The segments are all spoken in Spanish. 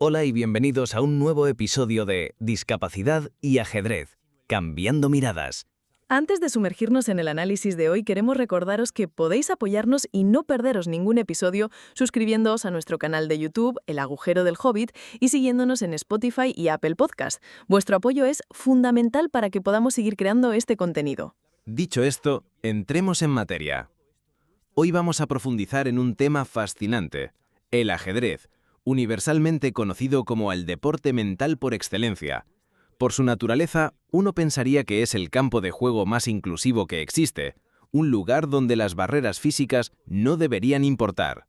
Hola y bienvenidos a un nuevo episodio de Discapacidad y ajedrez, cambiando miradas. Antes de sumergirnos en el análisis de hoy, queremos recordaros que podéis apoyarnos y no perderos ningún episodio suscribiéndoos a nuestro canal de YouTube, El Agujero del Hobbit, y siguiéndonos en Spotify y Apple Podcast. Vuestro apoyo es fundamental para que podamos seguir creando este contenido. Dicho esto, entremos en materia. Hoy vamos a profundizar en un tema fascinante, el ajedrez, universalmente conocido como el deporte mental por excelencia. Por su naturaleza, uno pensaría que es el campo de juego más inclusivo que existe, un lugar donde las barreras físicas no deberían importar.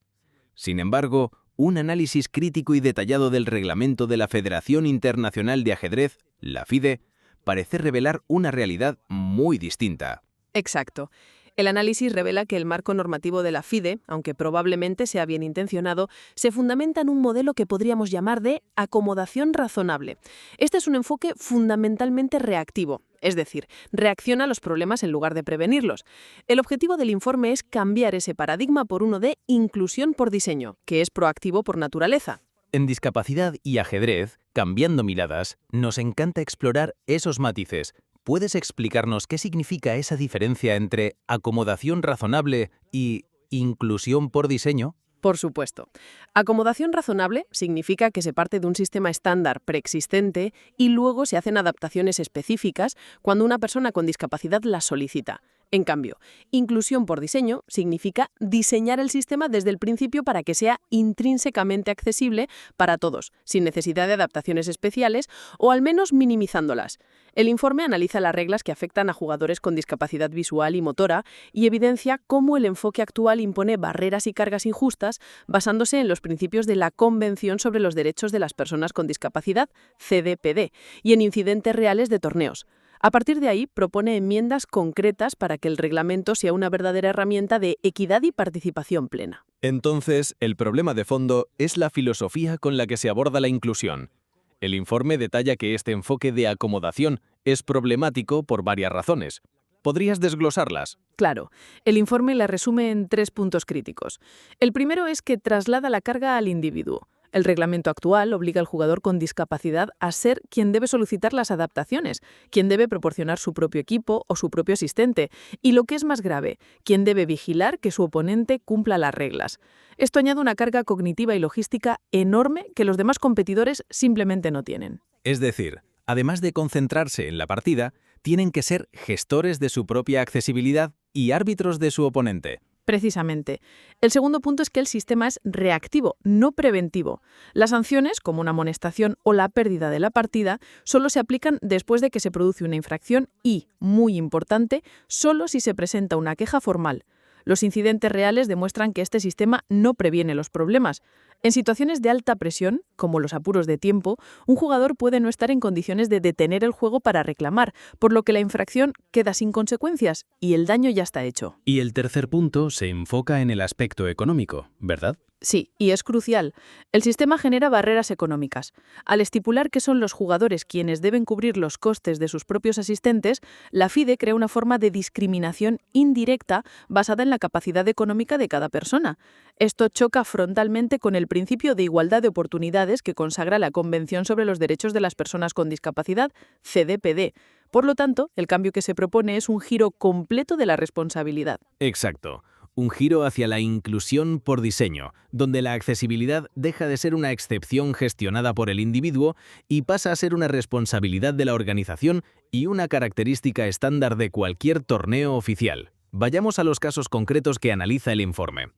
Sin embargo, un análisis crítico y detallado del reglamento de la Federación Internacional de Ajedrez, la FIDE, parece revelar una realidad muy distinta. Exacto. El análisis revela que el marco normativo de la FIDE, aunque probablemente sea bien intencionado, se fundamenta en un modelo que podríamos llamar de acomodación razonable. Este es un enfoque fundamentalmente reactivo, es decir, reacciona a los problemas en lugar de prevenirlos. El objetivo del informe es cambiar ese paradigma por uno de inclusión por diseño, que es proactivo por naturaleza. En Discapacidad y ajedrez, cambiando miradas, nos encanta explorar esos matices. ¿Puedes explicarnos qué significa esa diferencia entre acomodación razonable y inclusión por diseño? Por supuesto. Acomodación razonable significa que se parte de un sistema estándar preexistente y luego se hacen adaptaciones específicas cuando una persona con discapacidad las solicita. En cambio, inclusión por diseño significa diseñar el sistema desde el principio para que sea intrínsecamente accesible para todos, sin necesidad de adaptaciones especiales o al menos minimizándolas. El informe analiza las reglas que afectan a jugadores con discapacidad visual y motora y evidencia cómo el enfoque actual impone barreras y cargas injustas basándose en los principios de la Convención sobre los Derechos de las Personas con Discapacidad, CDPD, y en incidentes reales de torneos. A partir de ahí, propone enmiendas concretas para que el reglamento sea una verdadera herramienta de equidad y participación plena. Entonces, el problema de fondo es la filosofía con la que se aborda la inclusión. El informe detalla que este enfoque de acomodación es problemático por varias razones. ¿Podrías desglosarlas? Claro, el informe la resume en 3 puntos críticos. El primero es que traslada la carga al individuo. El reglamento actual obliga al jugador con discapacidad a ser quien debe solicitar las adaptaciones, quien debe proporcionar su propio equipo o su propio asistente, y lo que es más grave, quien debe vigilar que su oponente cumpla las reglas. Esto añade una carga cognitiva y logística enorme que los demás competidores simplemente no tienen. Es decir, además de concentrarse en la partida, tienen que ser gestores de su propia accesibilidad y árbitros de su oponente. Precisamente. El segundo punto es que el sistema es reactivo, no preventivo. Las sanciones, como una amonestación o la pérdida de la partida, solo se aplican después de que se produce una infracción y, muy importante, solo si se presenta una queja formal. Los incidentes reales demuestran que este sistema no previene los problemas. En situaciones de alta presión, como los apuros de tiempo, un jugador puede no estar en condiciones de detener el juego para reclamar, por lo que la infracción queda sin consecuencias y el daño ya está hecho. Y el tercer punto se enfoca en el aspecto económico, ¿verdad? Sí, y es crucial. El sistema genera barreras económicas. Al estipular que son los jugadores quienes deben cubrir los costes de sus propios asistentes, la FIDE crea una forma de discriminación indirecta basada en la capacidad económica de cada persona. Esto choca frontalmente con el principio de igualdad de oportunidades que consagra la Convención sobre los Derechos de las Personas con Discapacidad, CDPD. Por lo tanto, el cambio que se propone es un giro completo de la responsabilidad. Exacto. Un giro hacia la inclusión por diseño, donde la accesibilidad deja de ser una excepción gestionada por el individuo y pasa a ser una responsabilidad de la organización y una característica estándar de cualquier torneo oficial. Vayamos a los casos concretos que analiza el informe.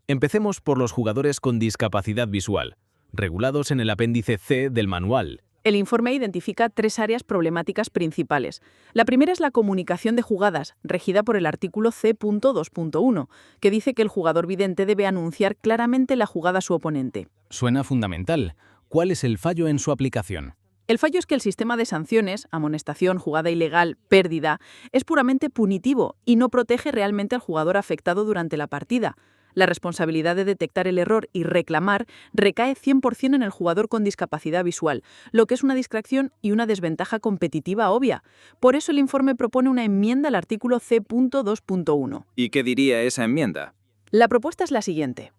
Empecemos por los jugadores con discapacidad visual, regulados en el apéndice C del manual. El informe identifica 3 áreas problemáticas principales. La primera es la comunicación de jugadas, regida por el artículo C.2.1, que dice que el jugador vidente debe anunciar claramente la jugada a su oponente. Suena fundamental. ¿Cuál es el fallo en su aplicación? El fallo es que el sistema de sanciones, amonestación, jugada ilegal, pérdida, es puramente punitivo y no protege realmente al jugador afectado durante la partida. La responsabilidad de detectar el error y reclamar recae 100% en el jugador con discapacidad visual, lo que es una distracción y una desventaja competitiva obvia. Por eso el informe propone una enmienda al artículo C.2.1. ¿Y qué diría esa enmienda? La propuesta es la siguiente.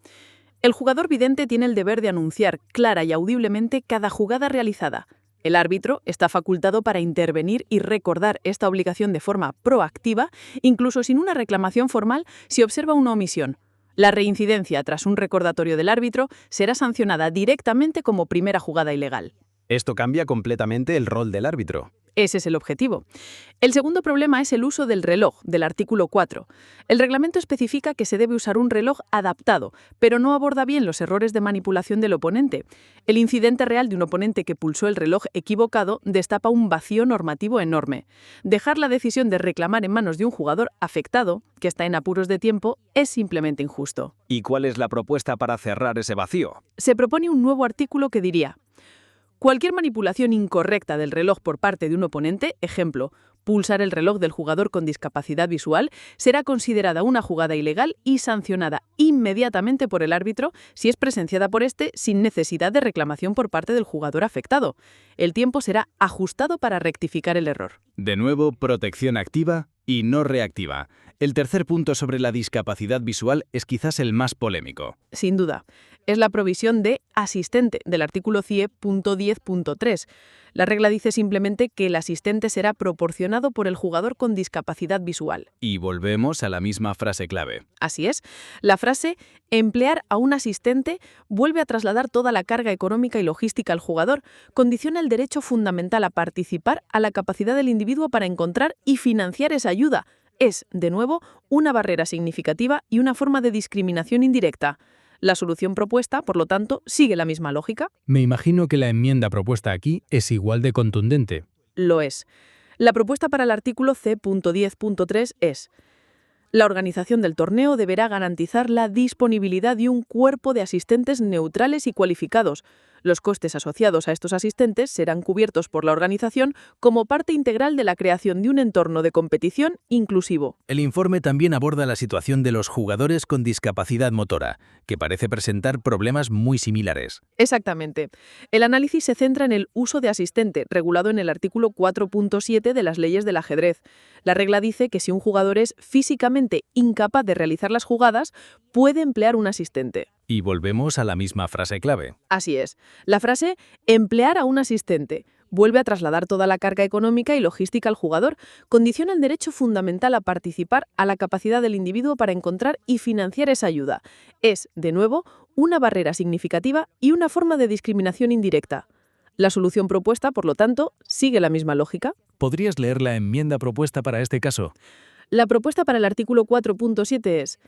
El jugador vidente tiene el deber de anunciar clara y audiblemente cada jugada realizada. El árbitro está facultado para intervenir y recordar esta obligación de forma proactiva, incluso sin una reclamación formal si observa una omisión. La reincidencia tras un recordatorio del árbitro será sancionada directamente como primera jugada ilegal. Esto cambia completamente el rol del árbitro. Ese es el objetivo. El segundo problema es el uso del reloj, del artículo 4. El reglamento especifica que se debe usar un reloj adaptado, pero no aborda bien los errores de manipulación del oponente. El incidente real de un oponente que pulsó el reloj equivocado destapa un vacío normativo enorme. Dejar la decisión de reclamar en manos de un jugador afectado, que está en apuros de tiempo, es simplemente injusto. ¿Y cuál es la propuesta para cerrar ese vacío? Se propone un nuevo artículo que diría: cualquier manipulación incorrecta del reloj por parte de un oponente, ejemplo, pulsar el reloj del jugador con discapacidad visual, será considerada una jugada ilegal y sancionada inmediatamente por el árbitro si es presenciada por este sin necesidad de reclamación por parte del jugador afectado. El tiempo será ajustado para rectificar el error. De nuevo, protección activa y no reactiva. El tercer punto sobre la discapacidad visual es quizás el más polémico. Sin duda, es la provisión de asistente del artículo CIE.10.3. La regla dice simplemente que el asistente será proporcionado por el jugador con discapacidad visual. Y volvemos a la misma frase clave. Así es. La frase «emplear a un asistente» vuelve a trasladar toda la carga económica y logística al jugador, condiciona el derecho fundamental a participar a la capacidad del individuo para encontrar y financiar esa ayuda. Es, de nuevo, una barrera significativa y una forma de discriminación indirecta. La solución propuesta, por lo tanto, sigue la misma lógica. Me imagino que la enmienda propuesta aquí es igual de contundente. Lo es. La propuesta para el artículo C.10.3 es: la organización del torneo deberá garantizar la disponibilidad de un cuerpo de asistentes neutrales y cualificados. Los costes asociados a estos asistentes serán cubiertos por la organización como parte integral de la creación de un entorno de competición inclusivo. El informe también aborda la situación de los jugadores con discapacidad motora, que parece presentar problemas muy similares. Exactamente. El análisis se centra en el uso de asistente, regulado en el artículo 4.7 de las leyes del ajedrez. La regla dice que si un jugador es físicamente incapaz de realizar las jugadas, puede emplear un asistente. Y volvemos a la misma frase clave. Así es. La frase «emplear a un asistente» vuelve a trasladar toda la carga económica y logística al jugador, condiciona el derecho fundamental a participar a la capacidad del individuo para encontrar y financiar esa ayuda. Es, de nuevo, una barrera significativa y una forma de discriminación indirecta. La solución propuesta, por lo tanto, sigue la misma lógica. ¿Podrías leer la enmienda propuesta para este caso? La propuesta para el artículo 4.7 es: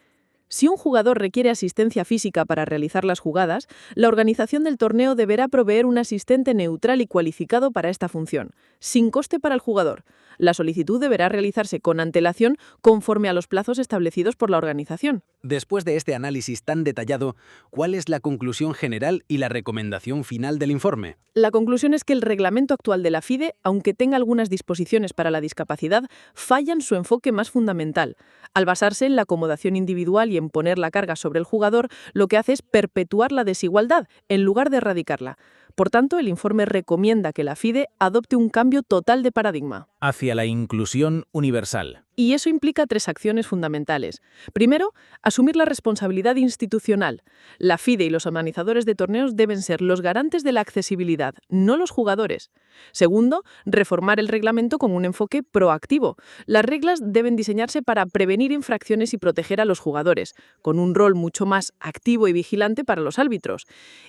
si un jugador requiere asistencia física para realizar las jugadas, la organización del torneo deberá proveer un asistente neutral y cualificado para esta función, sin coste para el jugador. La solicitud deberá realizarse con antelación conforme a los plazos establecidos por la organización. Después de este análisis tan detallado, ¿cuál es la conclusión general y la recomendación final del informe? La conclusión es que el reglamento actual de la FIDE, aunque tenga algunas disposiciones para la discapacidad, falla en su enfoque más fundamental. Al basarse en la acomodación individual y en poner la carga sobre el jugador, lo que hace es perpetuar la desigualdad, en lugar de erradicarla. Por tanto, el informe recomienda que la FIDE adopte un cambio total de paradigma. Hacia la inclusión universal. Y eso implica 3 acciones fundamentales. Primero, asumir la responsabilidad institucional. La FIDE y los organizadores de torneos deben ser los garantes de la accesibilidad, no los jugadores. Segundo, reformar el reglamento con un enfoque proactivo. Las reglas deben diseñarse para prevenir infracciones y proteger a los jugadores, con un rol mucho más activo y vigilante para los árbitros.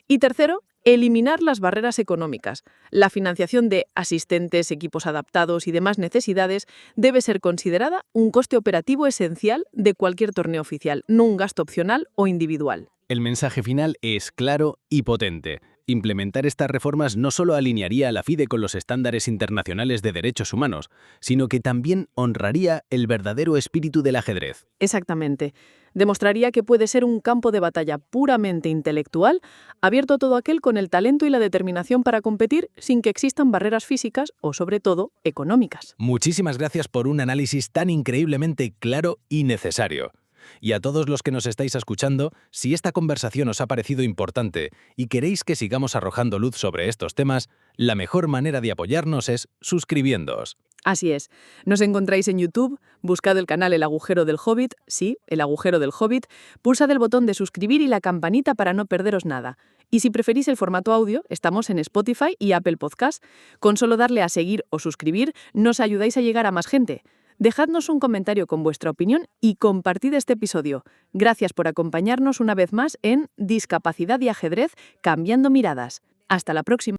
Y tercero, eliminar las barreras económicas. La financiación de asistentes, equipos adaptados y demás necesidades debe ser considerada un coste operativo esencial de cualquier torneo oficial, no un gasto opcional o individual. El mensaje final es claro y potente. Implementar estas reformas no solo alinearía a la FIDE con los estándares internacionales de derechos humanos, sino que también honraría el verdadero espíritu del ajedrez. Exactamente. Demostraría que puede ser un campo de batalla puramente intelectual, abierto a todo aquel con el talento y la determinación para competir sin que existan barreras físicas o, sobre todo, económicas. Muchísimas gracias por un análisis tan increíblemente claro y necesario. Y a todos los que nos estáis escuchando, si esta conversación os ha parecido importante y queréis que sigamos arrojando luz sobre estos temas, La mejor manera de apoyarnos es suscribiéndoos. Así es. Nos encontráis en YouTube, buscad el canal El Agujero del Hobbit, sí, El Agujero del Hobbit, pulsad el botón de suscribir y la campanita para no perderos nada. Y si preferís el formato audio, estamos en Spotify y Apple Podcast. Con solo darle a seguir o suscribir, nos ayudáis a llegar a más gente. Dejadnos un comentario con vuestra opinión y compartid este episodio. Gracias por acompañarnos una vez más en Discapacidad y Ajedrez, cambiando miradas. Hasta la próxima.